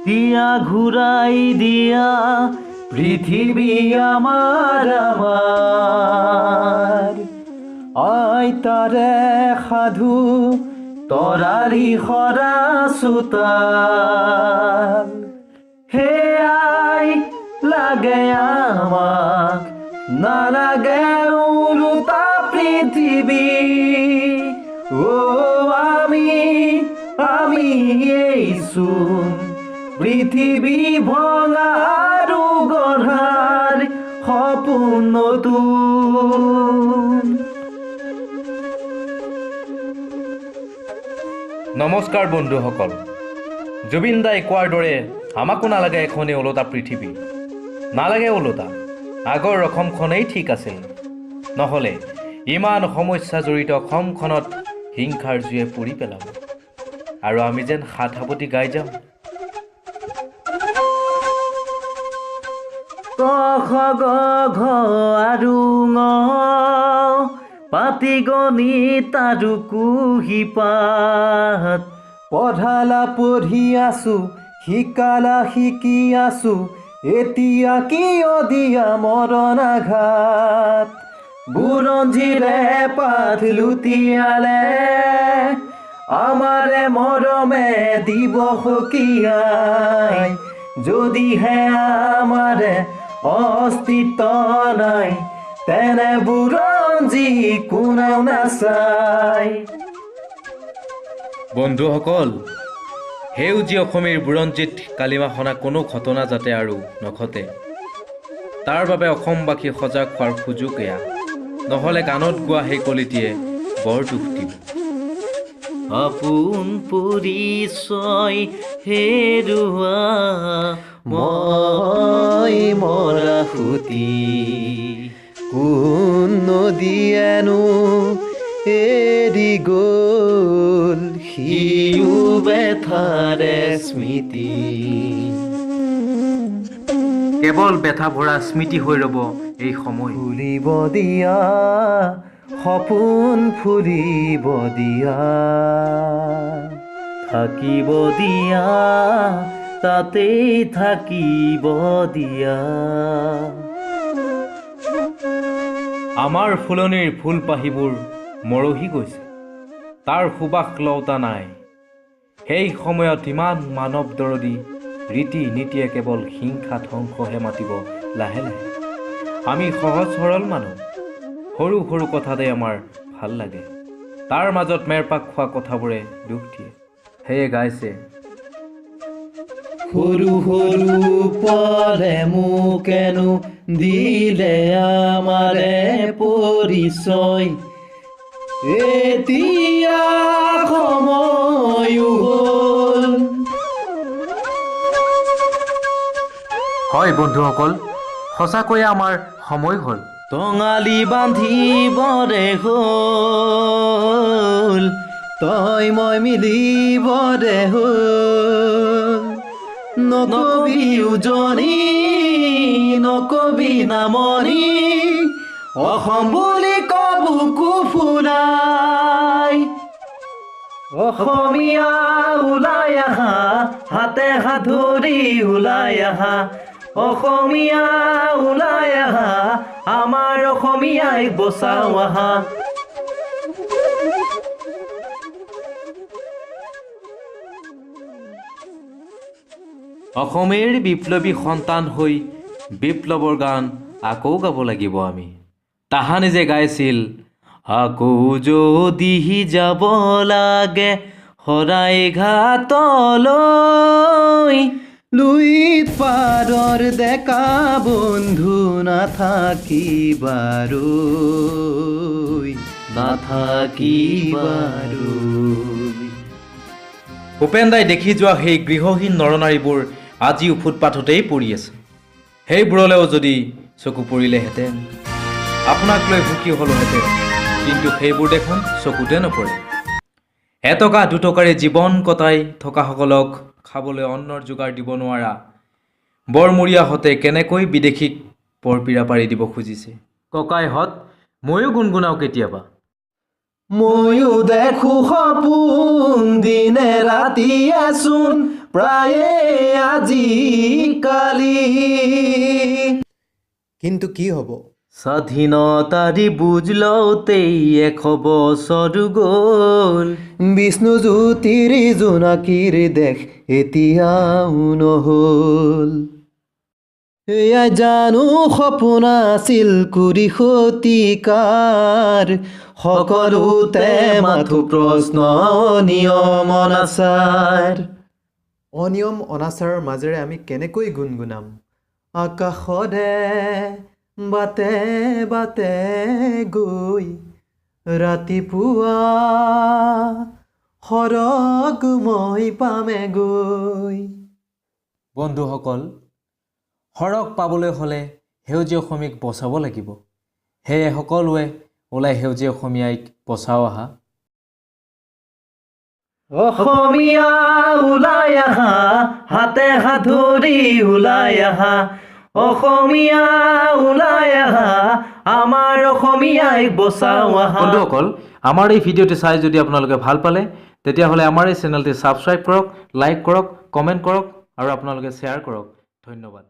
দিয়া ঘূৰাই দিয়া পৃথিৱী আমাৰ আমাৰ আইতাৰে সাধু তৰাৰি সৰা চোতাল সেয়াই লাগে আমাক নালাগে ওলোটা পৃথিৱী আমি এইচোন পৃথিৱী ভঙা আৰু গঢ়াৰ সপোন নতুন। নমস্কাৰ বন্ধুসকল, জুবিন দাই কোৱাৰ দৰে আমাকো নালাগে এখনেই ওলোটা পৃথিৱী, নালাগে ওলোটা, আগৰ অসমখনেই ঠিক আছিল। নহ'লে ইমান সমস্যা জড়িত অসমখনত হিংসাৰ জুয়ে পুৰি পেলাব আৰু আমি যেন হাত সাৱটি গাই যাম। ক খ গ ঘ আৰু ঙ পাতি গণিত আৰু কুহি পাত পঢ়ালা পঢ়ি আছো শিকালা শিকি আছো এতিয়া কিয় দিয়া মৰণ আঘাত বুৰঞ্জীৰে পাঠ লুটিয়ালে আমাৰে মৰমে দিব সকিয়াই যদিহে আমাৰে অস্তিত্ব নাই তেনে বুৰঞ্জী কোনেও নাচায়। বন্ধুসকল, সেউজীয়া অসমীৰ বুৰঞ্জীত কালিমা সনা কোনো ঘটনা যাতে আৰু নঘটে তাৰ বাবে অসমবাসী সজাগ হোৱাৰ সুযোগ এয়া, নহ'লে গানত গোৱা সেই কলিটিয়ে বৰ দুখ দিব। আপোন পৰিচয় হেৰুৱা মই মৰা সুতি কোন নদীয়েনো এৰি গ'ল সিও বেথাৰে স্মৃতি। কেৱল বেথা ভৰা স্মৃতি হৈ ৰ'ব এই সময়। ফুলিব দিয়া সপোন ফুলিব দিয়া থাকিব দিয়া তাতেই থাকিব দিয়া। আমাৰ ফুলনিৰ ফুলপাহিবোৰ মৰহি গৈছে, তাৰ সুবাস লওঁতা নাই। সেই সময়ত ইমান মানৱ দৰদী ৰীতি নীতিয়ে কেৱল হিংসা ধ্বংসহে মাতিব লাহে লাহে। আমি সহজ সৰল মানুহ, সৰু সৰু কথাতে আমাৰ ভাল লাগে, তাৰ মাজত মেৰপাক খোৱা কথাবোৰে দুখ দিয়ে। সেয়ে গাইছে সৰু সৰু পৰে মোকেনো দিলে আমাৰে পৰিচয় এতিয়া সময়ো হ'ল। হয় বন্ধুসকল, সঁচাকৈয়ে আমাৰ সময় হ'ল। টঙালি বান্ধিবৰে হ'ল তই মই মিলিবৰে হ'ল নকবি উজনি নকবি নামনি অসম বুলি কবুকু ফুৰাই অসমীয়া ওলাই আহা হাতে হাত ধৰি ওলাই আহা অসমীয়া ওলাই আহা আমাৰ অসমীয়াই বচাও আহা। অসমেৰ বিপ্লৱী সন্তান হৈ বিপ্লৱৰ গান আকৌ গাব লাগিব আমি। তাহানি যে গাইছিল আকৌ যদি যাব লাগে শৰাই ঘাটলৈ লুইত পাৰৰ ডেকা বন্ধু নাথাকিবাৰৈ ভূপেন দাই দেখি যোৱা সেই গৃহহীন নৰনাৰীবোৰ আজিও ফুটপাথতেই পৰি আছে। সেইবোৰলৈও যদি চকু পৰিলেহেঁতেন আপোনাক লৈ সুখী হ'লোহেঁতেন, কিন্তু সেইবোৰ দেখোন চকুতে নপৰে। এটকা দুটকাৰে জীৱন কটাই থকাসকলক খাবলৈ অন্নৰ যোগাৰ দিব নোৱাৰা বৰমূৰীয়াহঁতে কেনেকৈ বিদেশীক পৰপীৰা পাৰি দিব খুজিছে। ককাইহঁত, ময়ো গুণগুণাও কেতিয়াবা। ময়ো দেখো সপোন দিনে ৰাতিয়ে চোন প্ৰায়ে আজিকালি। কিন্তু কি হ'ব? স্বাধীনতাৰি বুজ লওঁতেই 100 বছৰ গ'ল। বিষ্ণুজ্যোতিৰ জোনাকীৰ দেশ এতিয়াও নহ'ল। এয়াই জানো সপোন আছিল কুৰি শতিকাৰ, সকলোতে মাথো প্ৰশ্ন নিয়ম অনাচাৰ। অনিয়ম অনাচাৰৰ মাজেৰে আমি কেনেকৈ গুণগুণাম? আকাশৰে বাটে বাটে গৈ ৰাতিপুৱা সৰগ মই পামে গৈ। বন্ধুসকল, সৰগ পাবলৈ হ'লে সেউজীয়া অসমীয়াক বচাব লাগিব। সেয়ে সকলোৱে ওলাই সেউজীয়া অসমীয়াক বচাও আহা। অসমীয়া ওলাই আহা, হাতে হাত ধৰি ওলাই আহা। অসমীয়া ওলাই আহা, আমাৰ অসমীয়াই বচাও আহা। বন্ধুসকল, আমাৰ এই ভিডিঅ'টি চাই যদি আপোনালোকে ভাল পালে, তেতিয়াহ'লে আমাৰ এই চেনেলটি ছাবস্ক্ৰাইব কৰক, লাইক কৰক, কমেণ্ট কৰক আৰু আপোনালোকে শ্বেয়াৰ কৰক। ধন্যবাদ।